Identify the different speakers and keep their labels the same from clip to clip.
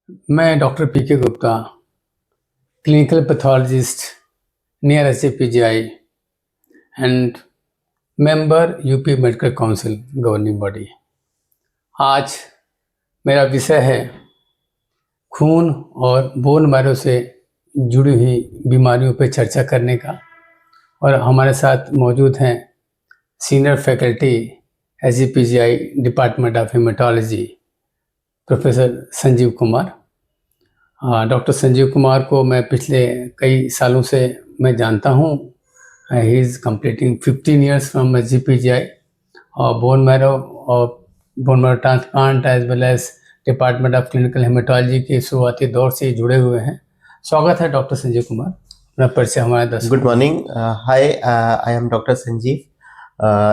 Speaker 1: मैं doctor PK Gupta, clinical pathologist near SGPGI and member UP medical council governing body. आज मेरा विषय है खून और बोन मैरो से जुड़ी हुई बीमारियों पर चर्चा करने का, और हमारे साथ मौजूद हैं senior faculty SGPGI department of hematology professor Sanjeev Kumar. Doctor Sanjeev Kumar को मैं पिछले कई सालों से मैं जानता हूँ। He is completing 15 years from SGPGI और bone marrow transplant as well as department of clinical hematology के शुरुआती दौर से जुड़े हुए हैं। स्वागत है डॉक्टर संजीव कुमार, अपना परिचय हमारे दर्शकों।
Speaker 2: Good morning, hi, I am doctor Sanjeev,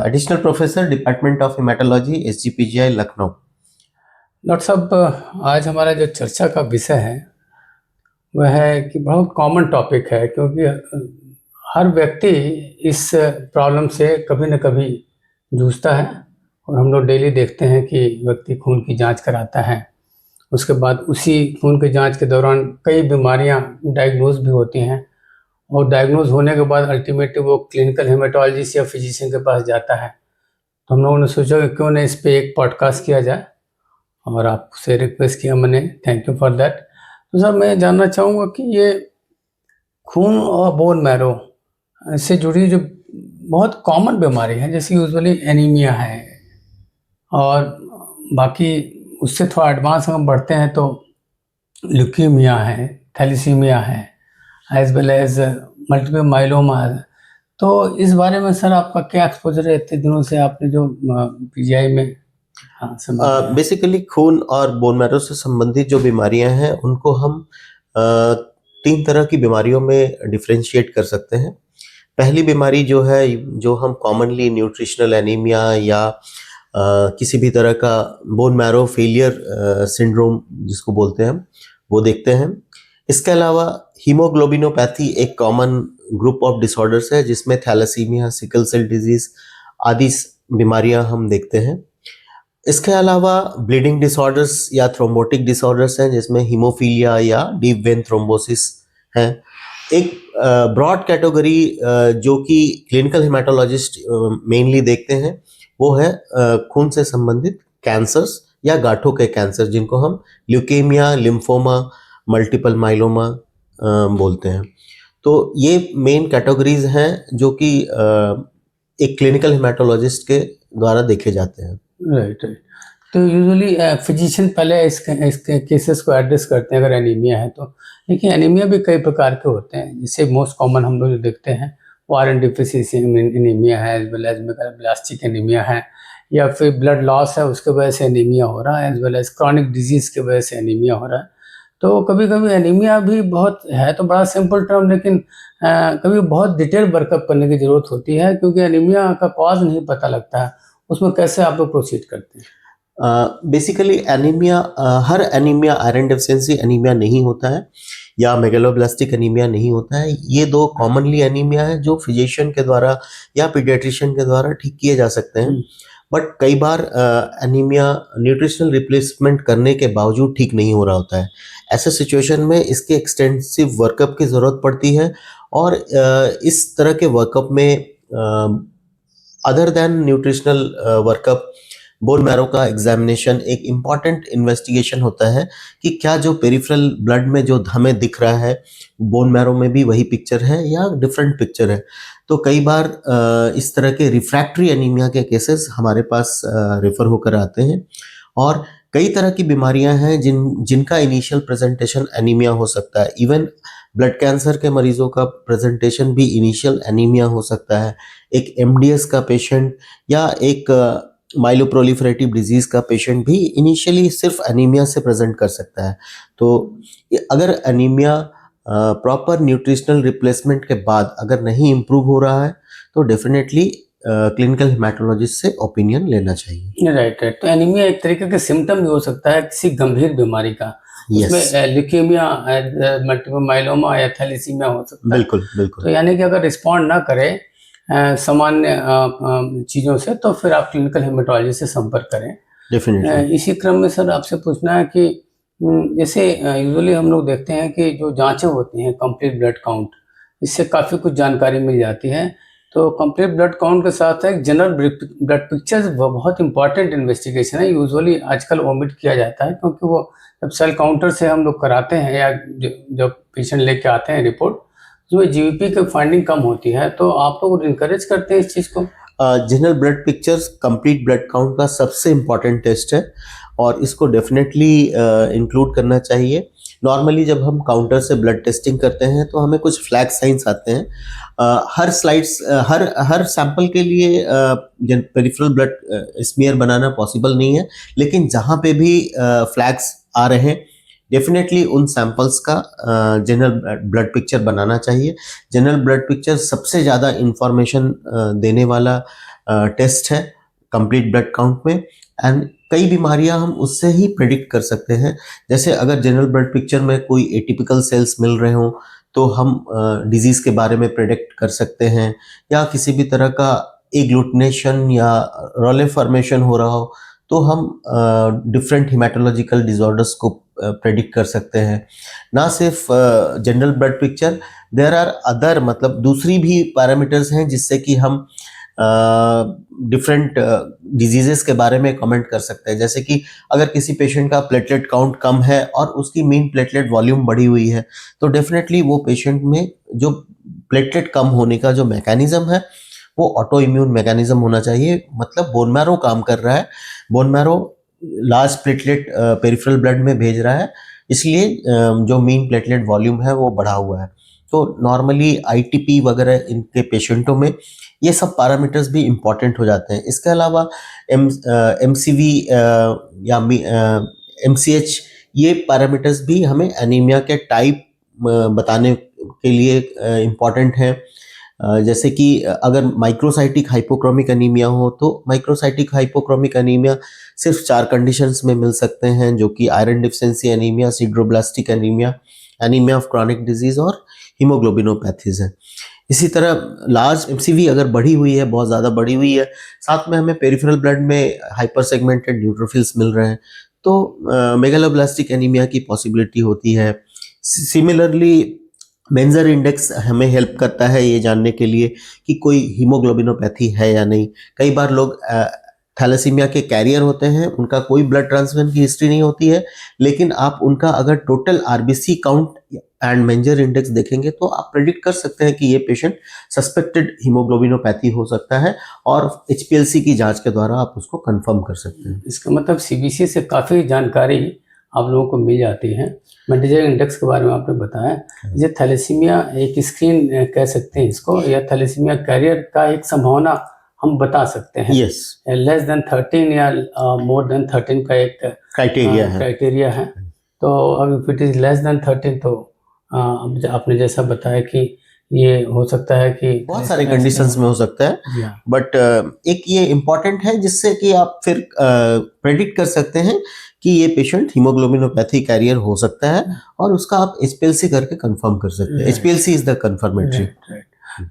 Speaker 2: additional professor department of haematology SGPGI Lucknow.
Speaker 1: Doctor साहब, आज हमारा जो चर्चा का विषय है वह है कि बहुत कॉमन टॉपिक है, क्योंकि हर व्यक्ति इस प्रॉब्लम से कभी न कभी जूझता है। और हम लोग डेली देखते हैं कि व्यक्ति खून की जांच कराता है, उसके बाद उसी खून की जांच के दौरान कई बीमारियां डायग्नोज भी होती हैं, और डायग्नोज होने के बाद अल्टीमेटली वो क्लिनिकल हेमेटोलॉजिस्ट या फिजिशियन के पास जाता है। तो हम लोगों ने सोचा कि क्यों नहीं इस पर एक पॉडकास्ट किया जाए, और आपसे रिक्वेस्ट किया मैंने। Thank you for that. तो सर, मैं जानना चाहूँगा कि ये खून और बोन मैरो से जुड़ी जो बहुत कॉमन बीमारी है, जैसे यूजुअली एनीमिया है, और बाकी उससे थोड़ा एडवांस हम बढ़ते हैं तो ल्यूकीमिया है, थैलेसीमिया है, as well as multiple myeloma है। तो इस बारे में सर आपका क्या एक्सपोजर है इतने दिनों से, आपने जो पीजीआई में
Speaker 2: बेसिकली खून और बोन मैरो से संबंधित जो बीमारियां हैं उनको हम तीन तरह की बीमारियों में डिफरेंशिएट कर सकते हैं। पहली बीमारी जो है, जो हम कॉमनली न्यूट्रिशनल एनीमिया या किसी भी तरह का बोन मैरो फेलियर सिंड्रोम जिसको बोलते हैं, वो देखते हैं। इसके अलावा हीमोग्लोबिनोपैथी एक कॉमन ग्रुप ऑफ डिसऑर्डर्स है, जिसमें थैलेसीमिया, सिकल सेल डिजीज आदि बीमारियां हम देखते हैं। इसके अलावा ब्लीडिंग डिसऑर्डर्स या थ्रोम्बोटिक डिसऑर्डर्स हैं, जिसमें हीमोफीलिया या डीप वेन थ्रोम्बोसिस है। एक ब्रॉड कैटेगरी जो कि क्लिनिकल हेमेटोलॉजिस्ट मेनली देखते हैं, वो है खून से संबंधित कैंसर्स या गांठों के कैंसर, जिनको हम ल्यूकेमिया, लिम्फोमा, मल्टीपल माइलोमा बोलते हैं। तो ये मेन कैटेगरीज हैं जो कि एक क्लिनिकल हेमेटोलॉजिस्ट के द्वारा देखे जाते हैं।
Speaker 1: राइट। तो यूजुअली फिजिशियन पहले इसके केसेस को एड्रेस करते हैं अगर एनीमिया है तो। लेकिन एनीमिया भी कई प्रकार के होते हैं, जिससे मोस्ट कॉमन हम लोग जो देखते हैं वो आयरन डिफिशिएंसी एनीमिया है, as well as megaloblastic anaemia है, या फिर ब्लड लॉस है उसके वजह से एनीमिया हो रहा है, as well as chronic disease की वजह से एनीमिया हो रहा है। तो कभी कभी एनीमिया भी बहुत है तो बड़ा सिंपल टर्म, लेकिन कभी बहुत डिटेल वर्कअप करने की ज़रूरत होती है, क्योंकि एनीमिया का कॉज नहीं पता लगता है। उसमें कैसे आप लोग प्रोसीड करते हैं?
Speaker 2: बेसिकली एनीमिया, हर एनीमिया आयरन डेफिशिएंसी एनीमिया नहीं होता है या मेगालोब्लास्टिक एनीमिया नहीं होता है। ये दो कॉमनली एनीमिया है जो फिजिशियन के द्वारा या पीडियाट्रिशियन के द्वारा ठीक किए जा सकते हैं। बट कई बार एनीमिया न्यूट्रिशनल रिप्लेसमेंट करने के बावजूद ठीक नहीं हो रहा होता है। ऐसे सिचुएशन में इसके एक्सटेंसिव वर्कअप की ज़रूरत पड़ती है, और इस तरह के वर्कअप में other than nutritional workup, bone marrow का एग्जामिनेशन एक इम्पॉर्टेंट इन्वेस्टिगेशन होता है कि क्या जो पेरिफेरल ब्लड में जो हमें दिख रहा है, बोन मैरो में भी वही पिक्चर है या डिफरेंट पिक्चर है। तो कई बार इस तरह के रिफ्रैक्टरी एनीमिया के केसेस हमारे पास रेफर होकर आते हैं, और कई तरह की बीमारियां हैं जिनका इनिशियल प्रेजेंटेशन एनीमिया हो सकता है। इवन ब्लड कैंसर के मरीजों का प्रेजेंटेशन भी इनिशियल एनीमिया हो सकता है। एक एमडीएस का पेशेंट या एक माइलोप्रोलिफरेटिव डिजीज का पेशेंट भी इनिशियली सिर्फ एनीमिया से प्रेजेंट कर सकता है। तो अगर एनीमिया प्रॉपर न्यूट्रिशनल रिप्लेसमेंट के बाद अगर नहीं इम्प्रूव हो रहा है तो डेफिनेटली क्लिनिकल हेमेटोलॉजिस्ट से ओपिनियन लेना चाहिए।
Speaker 1: राइट। तो एनीमिया एक तरीके का सिम्टम भी हो सकता है किसी गंभीर बीमारी का। उसमें ल्यूकेमिया, मल्टीपल माइलोमा या थैलेसीमिया हो सकता है।
Speaker 2: बिल्कुल बिल्कुल।
Speaker 1: तो यानी कि अगर रिस्पॉन्ड ना करे सामान्य चीज़ों से, तो फिर आप क्लिनिकल हेमेटोलॉजिस्ट से संपर्क करें।
Speaker 2: डेफिनेटली।
Speaker 1: इसी क्रम में सर आपसे पूछना है कि जैसे यूजुअली हम लोग देखते हैं कि जो जांचें होती हैं कंप्लीट ब्लड काउंट, इससे काफ़ी कुछ जानकारी मिल जाती है। तो कंप्लीट ब्लड काउंट के साथ एक जनरल ब्लड पिक्चर्स बहुत इंपॉर्टेंट इन्वेस्टिगेशन है। यूजुअली आजकल ओमिट किया जाता है क्योंकि वो जब सेल काउंटर से हम लोग कराते हैं या जब पेशेंट लेके आते हैं रिपोर्ट, उसमें जीवीपी की फाइंडिंग कम होती है। तो आप लोग इनकरेज करते हैं इस चीज़ को?
Speaker 2: General blood pictures complete blood count का सबसे इम्पॉर्टेंट टेस्ट है और इसको डेफिनेटली इंक्लूड करना चाहिए। नॉर्मली जब हम काउंटर से ब्लड टेस्टिंग करते हैं तो हमें कुछ फ्लैग साइंस आते हैं। हर स्लाइड्स हर सैंपल के लिए पेरिफेरल ब्लड स्मीयर बनाना पॉसिबल नहीं है, लेकिन जहाँ पे भी फ्लैग्स आ रहे हैं डेफिनेटली उन सैंपल्स का जनरल ब्लड पिक्चर बनाना चाहिए। जनरल ब्लड पिक्चर सबसे ज़्यादा इंफॉर्मेशन देने वाला टेस्ट है कंप्लीट ब्लड काउंट में, एंड कई बीमारियां हम उससे ही प्रेडिक्ट कर सकते हैं। जैसे अगर जनरल ब्लड पिक्चर में कोई एटिपिकल सेल्स मिल रहे हों तो हम डिजीज के बारे में प्रेडिक्ट कर सकते हैं, या किसी भी तरह का एग्लूटिनेशन या रोले फॉर्मेशन हो रहा हो तो हम डिफरेंट हिमेटोलॉजिकल डिसऑर्डर्स को प्रेडिक्ट कर सकते हैं। ना सिर्फ general blood picture, there are other, मतलब दूसरी भी पैरामीटर्स हैं जिससे कि हम डिफरेंट डिजीजेस के बारे में कमेंट कर सकते हैं। जैसे कि अगर किसी पेशेंट का प्लेटलेट काउंट कम है और उसकी मीन प्लेटलेट वॉल्यूम बढ़ी हुई है तो डेफिनेटली वो पेशेंट में जो प्लेटलेट कम होने का जो मैकेनिज्म है वो ऑटो इम्यून मैकेनिज्म होना चाहिए, मतलब बोन मैरो काम कर रहा है, bone marrow large platelet peripheral blood में भेज रहा है, इसलिए जो मीन प्लेटलेट वॉल्यूम है वो बढ़ा हुआ है। तो नॉर्मली आईटीपी वगैरह इनके पेशेंटों में ये सब पैरामीटर्स भी इम्पॉर्टेंट हो जाते हैं। इसके अलावा एमसीवी या एमसीएच, ये पैरामीटर्स भी हमें एनीमिया के टाइप बताने के लिए इम्पॉर्टेंट हैं। जैसे कि अगर माइक्रोसाइटिक हाइपोक्रोमिक एनीमिया हो तो माइक्रोसाइटिक हाइपोक्रोमिक एनीमिया सिर्फ 4 कंडीशंस में मिल सकते हैं, जो कि iron deficiency anaemia, सिड्रोब्लास्टिक anaemia, anaemia of chronic disease और हीमोग्लोबिनोपैथीज है। इसी तरह लार्ज एमसीवी अगर बढ़ी हुई है, बहुत ज़्यादा बढ़ी हुई है, साथ में हमें पेरिफेरल ब्लड में हाइपर सेगमेंटेड न्यूट्रोफिल्स मिल रहे हैं तो मेगालोब्लास्टिक एनीमिया की पॉसिबिलिटी होती है। सिमिलरली मेंजर इंडेक्स हमें हेल्प करता है ये जानने के लिए कि कोई हीमोग्लोबिनोपैथी है या नहीं। कई बार लोग थैलेसीमिया के कैरियर होते हैं, उनका कोई ब्लड ट्रांसफ्यूजन की हिस्ट्री नहीं होती है, लेकिन आप उनका अगर total RBC count and मेंजर index देखेंगे तो आप प्रेडिक्ट कर सकते हैं कि ये पेशेंट सस्पेक्टेड हीमोग्लोबिनोपैथी हो सकता है और एचपीएलसी की जांच के द्वारा आप उसको कंफर्म कर सकते हैं।
Speaker 1: इसका मतलब सीबीसी से काफ़ी जानकारी आप लोगों को मिल जाती है। मेंजर इंडेक्स के बारे में आपने बताया, ये थैलेसीमिया एक स्क्रीन कह सकते हैं इसको, या थैलेसीमिया कैरियर का एक संभावना हम बता सकते हैं।
Speaker 2: यस,
Speaker 1: लेस देन 13 या मोर देन 13 का एक क्राइटेरिया है। तो अब if it is less than 13 तो अब आपने जैसा बताया कि ये हो सकता है कि
Speaker 2: बहुत सारे कंडीशंस में हो सकता है, बट एक ये इम्पॉर्टेंट है जिससे कि आप फिर प्रेडिक्ट कर सकते हैं कि ये पेशेंट हीमोग्लोबिनोपैथी कैरियर हो सकता है और उसका आप एचपीएलसी करके कंफर्म कर सकते हैं। HPLC is the confirmatory.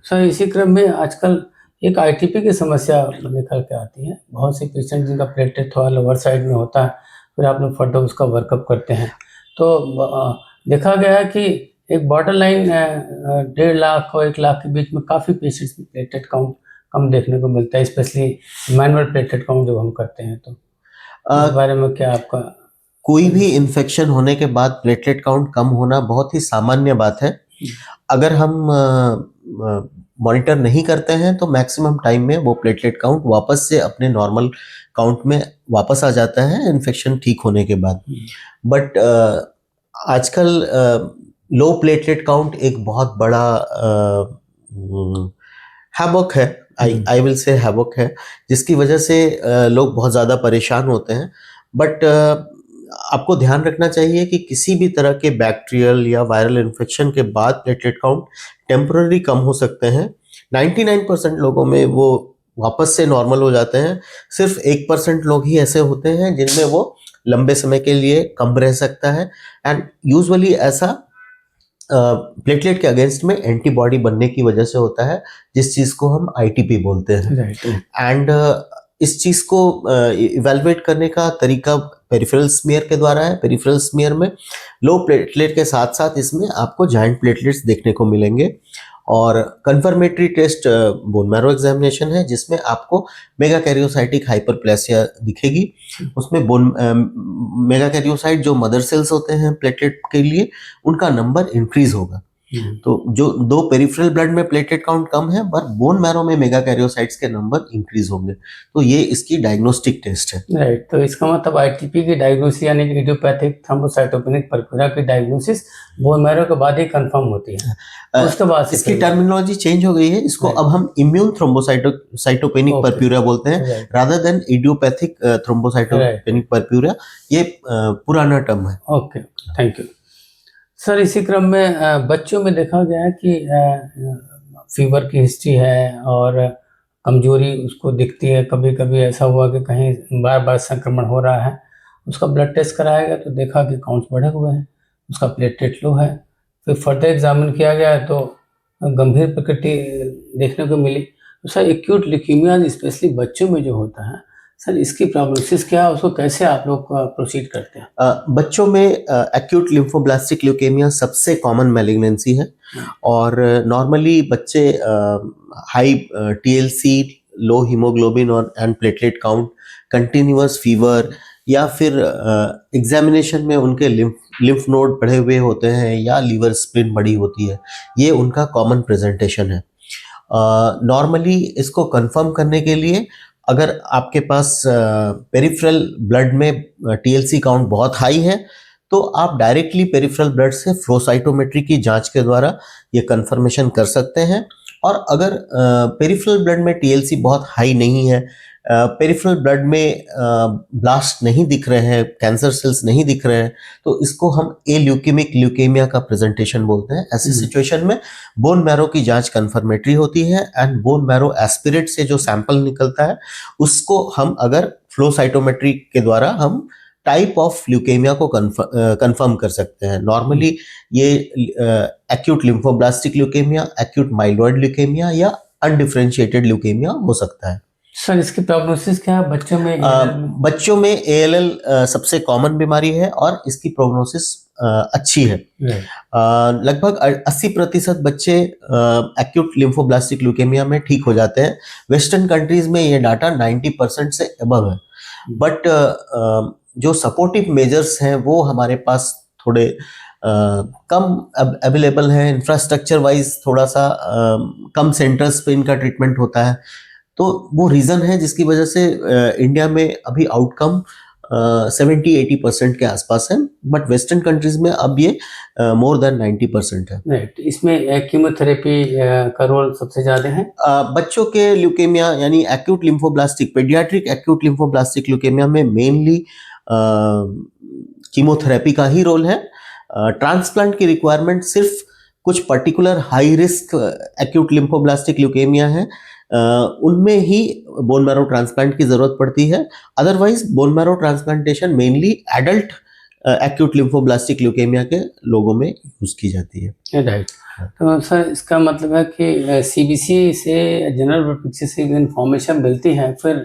Speaker 1: Sir इसी क्रम में आजकल एक आईटीपी की समस्या निकल के आती है। बहुत से पेशेंट जिनका प्लेटलेट थोड़ा लोअर साइड में होता है, फिर आप लोग फर्दर उसका वर्कअप करते हैं तो देखा गया है कि एक बॉर्डर लाइन 1.5 लाख और 1 लाख के बीच में काफ़ी पेशेंट्स में प्लेटलेट काउंट कम देखने को मिलता है, स्पेशली मैनुअल प्लेटलेट काउंट जब हम करते हैं। तो इस बारे में क्या आपका?
Speaker 2: कोई भी इन्फेक्शन होने के बाद प्लेटलेट काउंट कम होना बहुत ही सामान्य बात है। अगर हम मॉनिटर नहीं करते हैं तो मैक्सिमम टाइम में वो प्लेटलेट काउंट वापस से अपने नॉर्मल काउंट में वापस आ जाता है इन्फेक्शन ठीक होने के बाद। बट आजकल लो प्लेटलेट काउंट एक बहुत बड़ा हैवॉक है, आई विल से हैवॉक है, जिसकी वजह से लोग बहुत ज़्यादा परेशान होते हैं। बट आपको ध्यान रखना चाहिए कि किसी भी तरह के बैक्टीरियल या वायरल इन्फेक्शन के बाद प्लेटलेट काउंट टेम्पररी कम हो सकते हैं। 99% लोगों में वो वापस से नॉर्मल हो जाते हैं। सिर्फ 1% लोग ही ऐसे होते हैं जिनमें वो लंबे समय के लिए कम रह सकता है, एंड यूजुअली ऐसा प्लेटलेट के अगेंस्ट में एंटीबॉडी बनने की वजह से होता है, जिस चीज़ को हम आईटीपी बोलते हैं। एंड इस चीज़ को इवेलुएट करने का तरीका पेरिफेरल स्मीयर के द्वारा है। पेरिफेरल स्मीयर में लो प्लेटलेट के साथ साथ इसमें आपको जाइंट प्लेटलेट्स देखने को मिलेंगे। और confirmatory test bone marrow examination है, जिसमें आपको मेगाकैरियोसाइटिक हाइपरप्लेसिया दिखेगी। उसमें मेगाकैरियोसाइट जो मदर सेल्स होते हैं प्लेटलेट के लिए, उनका नंबर इंक्रीज होगा। तो जो दो पेरिफेरल ब्लड में प्लेटलेट काउंट कम है, पर बोन मैरो में मेगाकैरियोसाइट्स के नंबर इंक्रीज होंगे। तो ये इसकी डायग्नोस्टिक टेस्ट है।
Speaker 1: राइट, तो इसका मतलब आईटीपी की डायग्नोसिस यानी कि इडियोपैथिक थ्रोम्बोसाइटोपेनिक परफ्यूरा की डायग्नोसिस बोन मैरो के बाद ही कंफर्म होती है। उसके बाद से
Speaker 2: इसकी टर्मिनोलॉजी चेंज हो गई है। इसको अब हम इम्यून थ्रोम्बोसाइटोपेनिक परफ्यूरा बोलते हैं, रादर देन इडियोपैथिक थ्रोम्बोसाइटोपेनिक परफ्यूरा। ये पुराना टर्म है।
Speaker 1: Okay, thank you sir. इसी क्रम में बच्चों में देखा गया है कि फीवर की हिस्ट्री है और कमजोरी उसको दिखती है। कभी कभी ऐसा हुआ कि कहीं बार बार संक्रमण हो रहा है, उसका ब्लड टेस्ट कराया गया तो देखा कि काउंट्स बढ़े हुए हैं, उसका प्लेटलेट लो है। फिर फर्दर एग्जामिन किया गया तो गंभीर प्रकृति देखने को मिली। तो सर एक्यूट ल्यूकीमिया स्पेशली बच्चों में जो होता है सर, इसकी प्रोग्नोसिस क्या है, उसको कैसे आप लोग प्रोसीड करते हैं?
Speaker 2: बच्चों में एक्यूट लिम्फोब्लास्टिक ल्यूकेमिया सबसे कॉमन मैलिग्नेंसी है। और नॉर्मली बच्चे हाई टीएलसी, लो हीमोग्लोबिन और and platelet count, continuous fever, या फिर एग्जामिनेशन में उनके लिम्फ नोड बढ़े हुए होते हैं या लीवर स्प्लिन बड़ी होती है, ये उनका कॉमन प्रेजेंटेशन है। नॉर्मली इसको कंफर्म करने के लिए अगर आपके पास पेरिफेरल ब्लड में टीएलसी काउंट बहुत हाई है, तो आप डायरेक्टली पेरिफेरल ब्लड से फ्लो साइटोमेट्री की जांच के द्वारा ये कंफर्मेशन कर सकते हैं। और अगर पेरिफेरल ब्लड में टीएलसी बहुत हाई नहीं है, पेरिफेरल ब्लड में ब्लास्ट नहीं दिख रहे हैं, कैंसर सेल्स नहीं दिख रहे हैं, तो इसको हम ए ल्यूकेमिक ल्यूकेमिया का प्रेजेंटेशन बोलते हैं। ऐसी सिचुएशन में बोन मैरो की जांच कंफर्मेटरी होती है एंड बोन मैरो एस्पिरेट से जो सैंपल निकलता है उसको हम अगर फ्लो साइटोमेट्री के द्वारा हम टाइप ऑफ ल्यूकेमिया को कंफर्म कर सकते हैं। नॉर्मली ये acute lymphoblastic leukaemia, acute myeloid leukaemia या अनडिफरेंशिएटेड ल्यूकेमिया हो सकता है।
Speaker 1: सर इसकी प्रोग्नोसिस क्या है बच्चों में?
Speaker 2: बच्चों में एएलएल सबसे कॉमन बीमारी है और इसकी प्रोग्नोसिस अच्छी है। लगभग 80% बच्चे एक्यूट लिम्फोब्लास्टिक ल्यूकेमिया में ठीक हो जाते हैं। वेस्टर्न कंट्रीज में ये डाटा 90% से अबव है। बट जो सपोर्टिव मेजर्स हैं वो हमारे पास थोड़े कम अवेलेबल हैं। इंफ्रास्ट्रक्चर वाइज थोड़ा सा कम सेंटर्स पे इनका ट्रीटमेंट होता है। तो वो रीज़न है जिसकी वजह से इंडिया में अभी आउटकम 70-80% के आसपास है, बट वेस्टर्न कंट्रीज में अब ये मोर देन 90% है।
Speaker 1: राइट, इसमें कीमोथेरेपी का रोल सबसे ज़्यादा है।
Speaker 2: बच्चों के ल्यूकेमिया यानी acute lymphoblastic, paediatric acute lymphoblastic leukaemia में मेनली कीमोथेरेपी का ही रोल है। ट्रांसप्लांट की रिक्वायरमेंट सिर्फ कुछ particular high risk acute lymphoblastic leukaemia है, उनमें ही बोन मैरो ट्रांसप्लांट की जरूरत पड़ती है। Otherwise bone marrow transplantation mainly adult acute lymphoblastic leukaemia के लोगों में यूज की जाती है।
Speaker 1: राइट, तो सर इसका मतलब है कि सीबीसी से जनरल ब्लड पिक्चर से इन्फॉर्मेशन मिलती है, फिर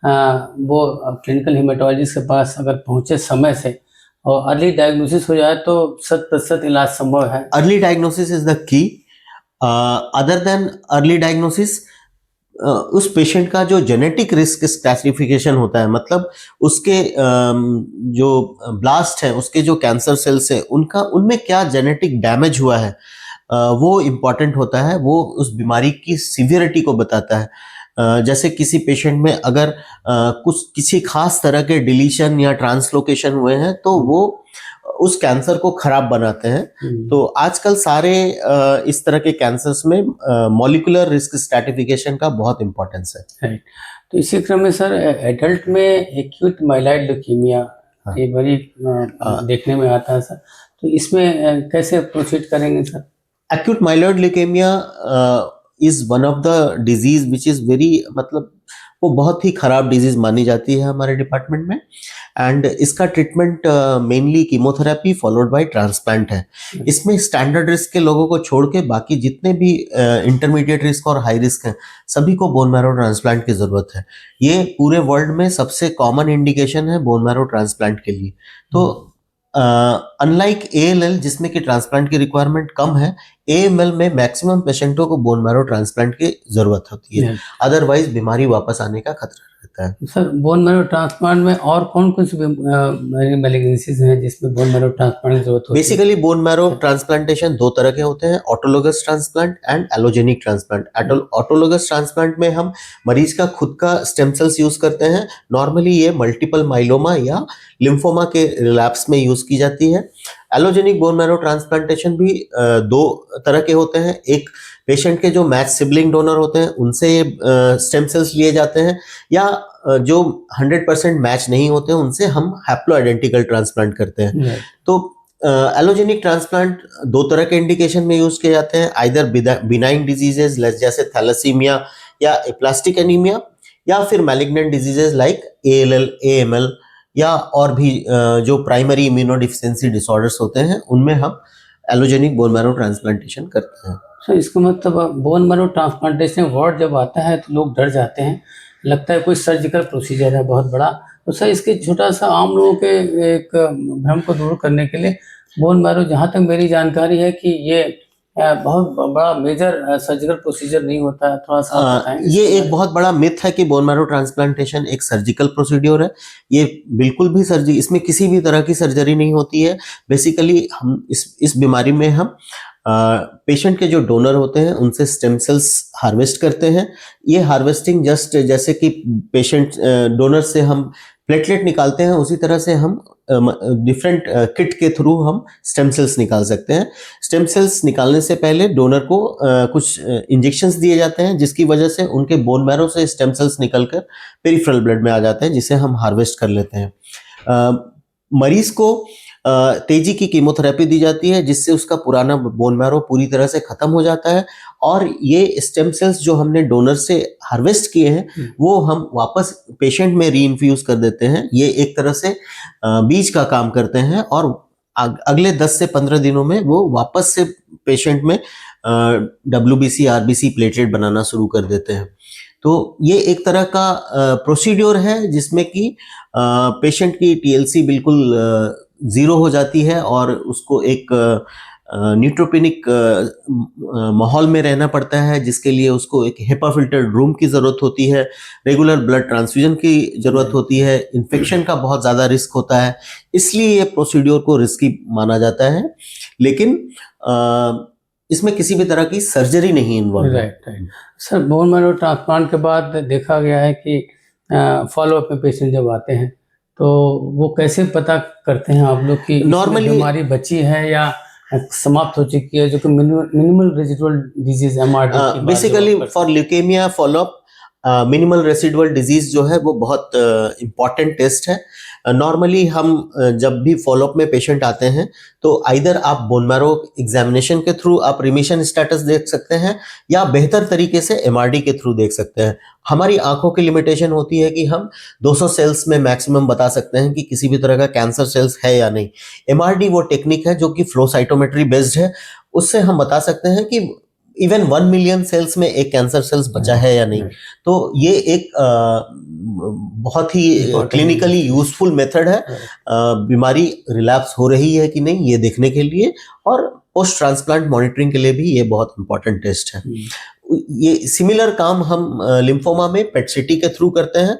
Speaker 1: वो क्लिनिकल हेमेटोलॉजिस्ट के पास अगर पहुंचे समय से और अर्ली डायग्नोसिस हो जाए तो 100% इलाज संभव है।
Speaker 2: Early diagnosis is the key. Other than early diagnosis, उस पेशेंट का जो जेनेटिक रिस्क क्लासिफिकेशन होता है, मतलब उसके जो ब्लास्ट है, उसके जो कैंसर सेल्स है, उनमें क्या जेनेटिक डैमेज हुआ है, वो इम्पॉर्टेंट होता है। वो उस बीमारी की सीवियरिटी को बताता है। जैसे किसी पेशेंट में अगर किसी खास तरह के डिलीशन या ट्रांसलोकेशन हुए हैं तो वो उस कैंसर को खराब बनाते हैं। तो आजकल सारे इस तरह के कैंसर्स में मॉलिक्यूलर रिस्क स्ट्रैटिफिकेशन का बहुत इंपॉर्टेंस है।
Speaker 1: राइट, तो इसी क्रम में सर एडल्ट में एक्यूट माइलॉइड ल्यूकीमिया ये बड़ी देखने में आता है सर, तो इसमें कैसे प्रोसीड करेंगे sir?
Speaker 2: Acute myeloid leukaemia is one of the disease which is very, मतलब वो बहुत ही खराब डिजीज मानी जाती है हमारे डिपार्टमेंट में। एंड इसका treatment mainly chemotherapy followed by transplant है। इसमें स्टैंडर्ड रिस्क के लोगों को छोड़ के बाकी जितने भी इंटरमीडिएट रिस्क और हाई रिस्क हैं, सभी को बोन मैरो ट्रांसप्लांट की जरूरत है। ये पूरे वर्ल्ड में सबसे कॉमन इंडिकेशन है बोन मैरो ट्रांसप्लांट के लिए। तो अनलाइक ALL जिसमें कि ट्रांसप्लांट की रिक्वायरमेंट कम है, AML में मैक्सिमम पेशेंटों को बोन मैरो ट्रांसप्लांट की जरूरत होती है, अदरवाइज बीमारी वापस आने का खतरा रहता है।
Speaker 1: सर, बोन मैरो ट्रांसप्लांट में और कौन कौन सी मैलिग्नेंसीज हैं जिसमें बोन मैरो ट्रांसप्लांट की जरूरत होती है?
Speaker 2: बेसिकली बोन मैरो ट्रांसप्लांटेशन दो तरह के होते हैं, autologous transplant and allogeneic transplant. Autologous transplant में हम मरीज का खुद का स्टेम सेल्स यूज करते हैं। नॉर्मली ये मल्टीपल माइलोमा या लिम्फोमा के रिलैप्स में यूज की जाती है। एलोजेनिक बोन मैरो ट्रांसप्लांटेशन भी दो तरह के होते हैं। एक पेशेंट के जो मैच सिबलिंग डोनर होते हैं उनसे ये स्टेम सेल्स लिए जाते हैं, या जो 100% मैच नहीं होते हैं उनसे हम हैप्लो आइडेंटिकल ट्रांसप्लांट करते हैं। तो एलोजेनिक ट्रांसप्लांट दो तरह के इंडिकेशन में यूज किए जाते हैं, आइदर बिनाइन डिजीजेस जैसे थैलेसीमिया या एप्लास्टिक एनीमिया, या फिर malignant diseases like ALL, AML, या और भी जो प्राइमरी इम्यूनोडिफिशियंसी डिसऑर्डर्स होते हैं उनमें हम एलोजेनिक बोन मैरो ट्रांसप्लांटेशन करते हैं।
Speaker 1: सर, इसका मतलब बोन मैरो ट्रांसप्लांटेशन वर्ड जब आता है तो लोग डर जाते हैं, लगता है कोई सर्जिकल प्रोसीजर है बहुत बड़ा। तो सर, इसके छोटा सा आम लोगों के एक भ्रम को दूर करने के लिए बोन मैरो, जहाँ तक मेरी जानकारी है कि ये बहुत बड़ा मेजर सर्जिकल प्रोसीजर नहीं होता है, थोड़ा सा बताएं।
Speaker 2: ये एक बहुत बड़ा मिथ है कि बोन मैरो ट्रांसप्लांटेशन एक सर्जिकल प्रोसीड्योर है। ये बिल्कुल भी इसमें किसी भी तरह की सर्जरी नहीं होती है। बेसिकली हम इस बीमारी में हम पेशेंट के जो डोनर होते हैं उनसे स्टेम सेल्स हार्वेस्ट करते हैं। ये हार्वेस्टिंग जस्ट जैसे कि पेशेंट डोनर से हम प्लेटलेट निकालते हैं, उसी तरह से हम डिफरेंट किट के थ्रू हम स्टेम सेल्स निकाल सकते हैं। स्टेम सेल्स निकालने से पहले डोनर को कुछ इंजेक्शंस दिए जाते हैं, जिसकी वजह से उनके बोन मैरो से स्टेम सेल्स निकलकर पेरिफेरल ब्लड में आ जाते हैं, जिसे हम हार्वेस्ट कर लेते हैं। मरीज को तेजी की कीमोथेरेपी दी जाती है, जिससे उसका पुराना बोन मैरो पूरी तरह से खत्म हो जाता है, और ये स्टेम सेल्स जो हमने डोनर से हार्वेस्ट किए हैं वो हम वापस पेशेंट में री इन्फ्यूज कर देते हैं। ये एक तरह से बीज का काम करते हैं, और अगले 10 से 15 दिनों में वो वापस से पेशेंट में WBC RBC प्लेटलेट बनाना शुरू कर देते हैं। तो ये एक तरह का प्रोसीड्योर है जिसमें कि पेशेंट की TLC बिल्कुल जीरो हो जाती है, और उसको एक न्यूट्रोपेनिक माहौल में रहना पड़ता है, जिसके लिए उसको एक HEPA फिल्टर्ड रूम की जरूरत होती है, रेगुलर ब्लड ट्रांसफ्यूजन की जरूरत होती है, इन्फेक्शन का बहुत ज्यादा रिस्क होता है, इसलिए ये प्रोसीड्योर को रिस्की माना जाता है। लेकिन इसमें किसी भी तरह की सर्जरी नहीं इन्वॉल्व है।
Speaker 1: Right. Sir, bone marrow transplant के बाद देखा गया है कि फॉलोअप में पेशेंट जब आते हैं तो वो कैसे पता करते हैं आप लोग कि
Speaker 2: नॉर्मली
Speaker 1: बीमारी बची है या समाप्त हो चुकी है, जो कि minimal residual disease MRD
Speaker 2: basically for leukaemia follow up minimal residual disease जो है वो बहुत इम्पॉर्टेंट टेस्ट है। नॉर्मली हम जब भी फॉलोअप में पेशेंट आते हैं तो आइदर आप बोन मैरो एग्जामिनेशन के थ्रू आप रिमिशन स्टेटस देख सकते हैं, या बेहतर तरीके से MRD के थ्रू देख सकते हैं। हमारी आंखों की लिमिटेशन होती है कि हम 200 सेल्स में मैक्सिमम बता सकते हैं कि किसी भी तरह का कैंसर सेल्स है या नहीं। MRD वो टेक्निक है जो कि फ्लो साइटोमेट्री बेस्ड है, उससे हम बता सकते हैं कि इवन 1 मिलियन सेल्स में एक कैंसर सेल्स बचा है या नहीं। तो ये एक बहुत ही क्लिनिकली यूजफुल मेथड है बीमारी रिलैप्स हो रही है कि नहीं ये देखने के लिए, और पोस्ट ट्रांसप्लांट मॉनिटरिंग के लिए भी ये बहुत इंपॉर्टेंट टेस्ट है। ये सिमिलर काम हम लिम्फोमा में PET-CT के थ्रू करते हैं।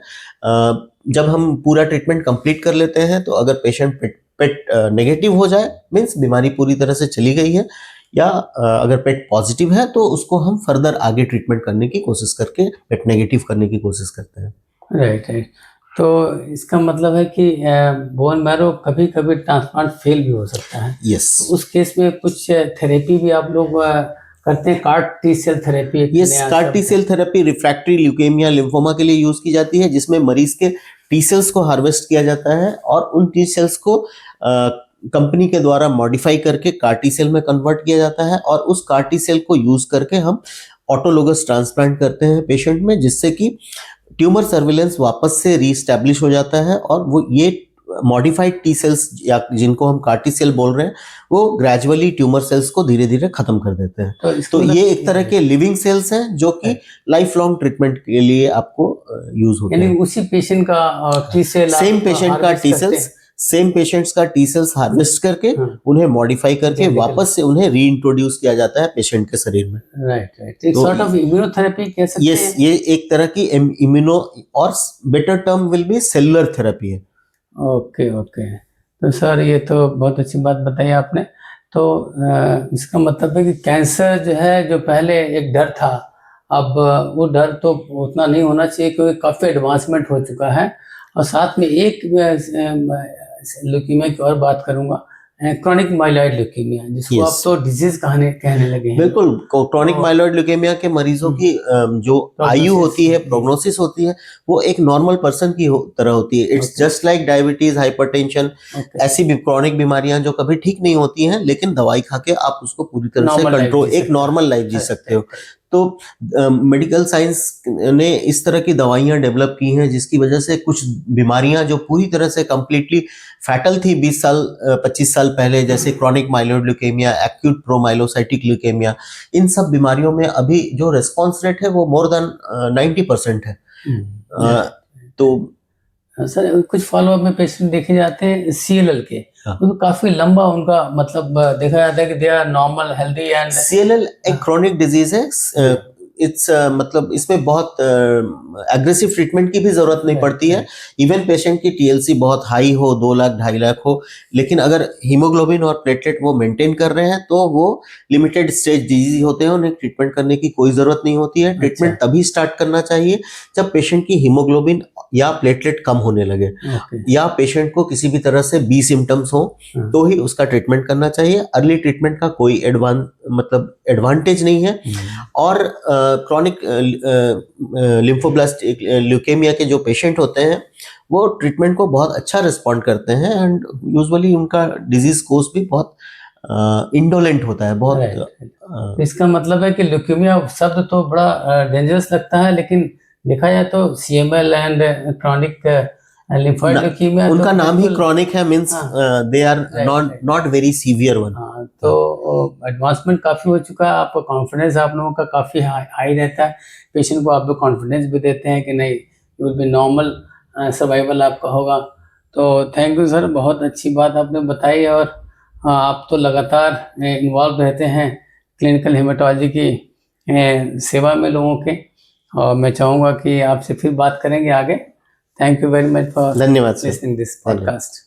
Speaker 2: जब हम पूरा ट्रीटमेंट कंप्लीट कर लेते हैं तो अगर पेशेंट पेट नेगेटिव हो जाए मीन्स बीमारी पूरी तरह से चली गई है, या अगर पेट पॉजिटिव है तो उसको हम फर्दर आगे ट्रीटमेंट करने की कोशिश करके पेट नेगेटिव करने की कोशिश करते हैं।
Speaker 1: राइट। तो इसका मतलब है कि बोन मैरो कभी कभी ट्रांसप्लांट फेल भी हो सकता है।
Speaker 2: यस।
Speaker 1: उस केस में कुछ थेरेपी भी आप लोग करते हैं, CAR T cell therapy?
Speaker 2: Yes, CAR T cell therapy refractory leukaemia lymphoma के लिए यूज की जाती है, जिसमें मरीज के T सेल्स को हार्वेस्ट किया जाता है और उन T सेल्स को कंपनी के द्वारा मॉडिफाई करके CAR T सेल में कन्वर्ट किया जाता है, और उस CAR T सेल को यूज करके हम ऑटोलोगस ट्रांसप्लांट करते हैं पेशेंट में, जिससे कि ट्यूमर सर्विलेंस वापस से रीस्टैब्लिश हो जाता है और वो ये मॉडिफाइड टी सेल्स या जिनको हम CAR T सेल बोल रहे हैं वो ग्रेजुअली ट्यूमर सेल्स को धीरे धीरे खत्म कर देते हैं। तो ये एक तरह के लिविंग सेल्स हैं जो कि लाइफ लॉन्ग ट्रीटमेंट के लिए आपको यूज होते हैं।
Speaker 1: यानी उसी पेशेंट का टी सेल,
Speaker 2: सेम पेशेंट का टी सेल्स, सेम पेशेंट्स का टी सेल्स हार्वेस्ट करके उन्हें मॉडिफाई करके वापस से उन्हें रीइंट्रोड्यूस किया जाता है पेशेंट के शरीर में।
Speaker 1: राइट, एक सॉर्ट ऑफ इम्यूनोथेरेपी कह सकते हैं।
Speaker 2: यस, ये एक तरह की इम्यूनो और better term will be cellular therapy है।
Speaker 1: ओके, तो सर ये तो बहुत अच्छी बात बताई आपने। तो इसका मतलब है कि कैंसर जो है, जो पहले एक डर था, अब वो डर तो उतना नहीं होना चाहिए क्योंकि काफ़ी एडवांसमेंट हो चुका है। और साथ में एक ल्यूकीमिया की और बात करूँगा, क्रॉनिक माइलॉइड ल्यूकीमिया, जिसको
Speaker 2: Yes.
Speaker 1: आप तो डिजीज कहने लगे हैं।
Speaker 2: बिल्कुल, क्रॉनिक माइलॉइड ल्यूकेमिया के मरीजों की जो आयु होती है, प्रोग्नोसिस होती है, वो एक नॉर्मल पर्सन की तरह होती है। It's just like diabetes, hypertension, ऐसी भी क्रॉनिक बीमारियां जो कभी ठीक नहीं होती हैं, लेकिन दवाई खा के आप उसको पूरी तरह से कंट्रोल, एक नॉर्मल लाइफ जी सकते हो। तो मेडिकल साइंस ने इस तरह की दवाइयां डेवलप की हैं जिसकी वजह से कुछ बीमारियां जो पूरी तरह से कंप्लीटली फैटल थी 20 साल 25 साल पहले, जैसे chronic myeloid leukemia, acute promyelocytic leukemia, इन सब बीमारियों में अभी जो रेस्पॉन्स रेट है वो मोर देन 90% है। तो
Speaker 1: सर कुछ फॉलोअप में पेशेंट देखे जाते हैं CLL के, तो काफी लंबा उनका मतलब देखा जाता है कि they are normal healthy and
Speaker 2: CLL एक क्रोनिक डिजीज है। इट्स मतलब इसमें बहुत एग्रेसिव ट्रीटमेंट की भी जरूरत नहीं पड़ती है। इवन पेशेंट की TLC बहुत हाई हो, 2 लाख 2.5 लाख हो, लेकिन अगर हीमोग्लोबिन और प्लेटलेट वो मेंटेन कर रहे हैं तो वो लिमिटेड स्टेज डिजीज होते हैं, उन्हें ट्रीटमेंट करने की कोई जरूरत नहीं होती है। ट्रीटमेंट तभी स्टार्ट करना चाहिए जब पेशेंट की हीमोग्लोबिन या प्लेटलेट कम होने लगे, या पेशेंट को किसी भी तरह से B सिम्टम्स हो, तो ही उसका ट्रीटमेंट करना चाहिए। अर्ली ट्रीटमेंट का कोई एडवांटेज नहीं है। और क्रॉनिक लिम्फोब्लास्टिक ल्यूकेमिया के जो पेशेंट होते हैं वो ट्रीटमेंट को बहुत अच्छा रिस्पॉन्ड करते हैं एंड यूजुअली उनका डिजीज कोर्स भी बहुत इंडोलेंट होता है, बहुत
Speaker 1: इसका मतलब है कि ल्यूकेमिया शब्द तो बड़ा डेंजरस लगता है, लेकिन देखा जाए तो CML and chronic lymphoid leukaemia,
Speaker 2: उनका नाम ही क्रॉनिक है, means they are not very severe one.
Speaker 1: तो एडवांसमेंट काफी हो चुका है। आपका कॉन्फिडेंस आप लोगों का काफी हाई रहता है, पेशेंट को आप लोग कॉन्फिडेंस भी देते हैं कि नहीं, you will be normal, survival आपका होगा। तो थैंक यू सर, बहुत अच्छी बात आपने बताई। और आप तो लगातार इन्वॉल्व रहते हैं क्लिनिकल हेमेटोलॉजी की सेवा में लोगों के, और मैं चाहूँगा कि आपसे फिर बात करेंगे आगे। Thank you very much for
Speaker 2: धन्यवाद
Speaker 1: लिसनिंग दिस पॉडकास्ट।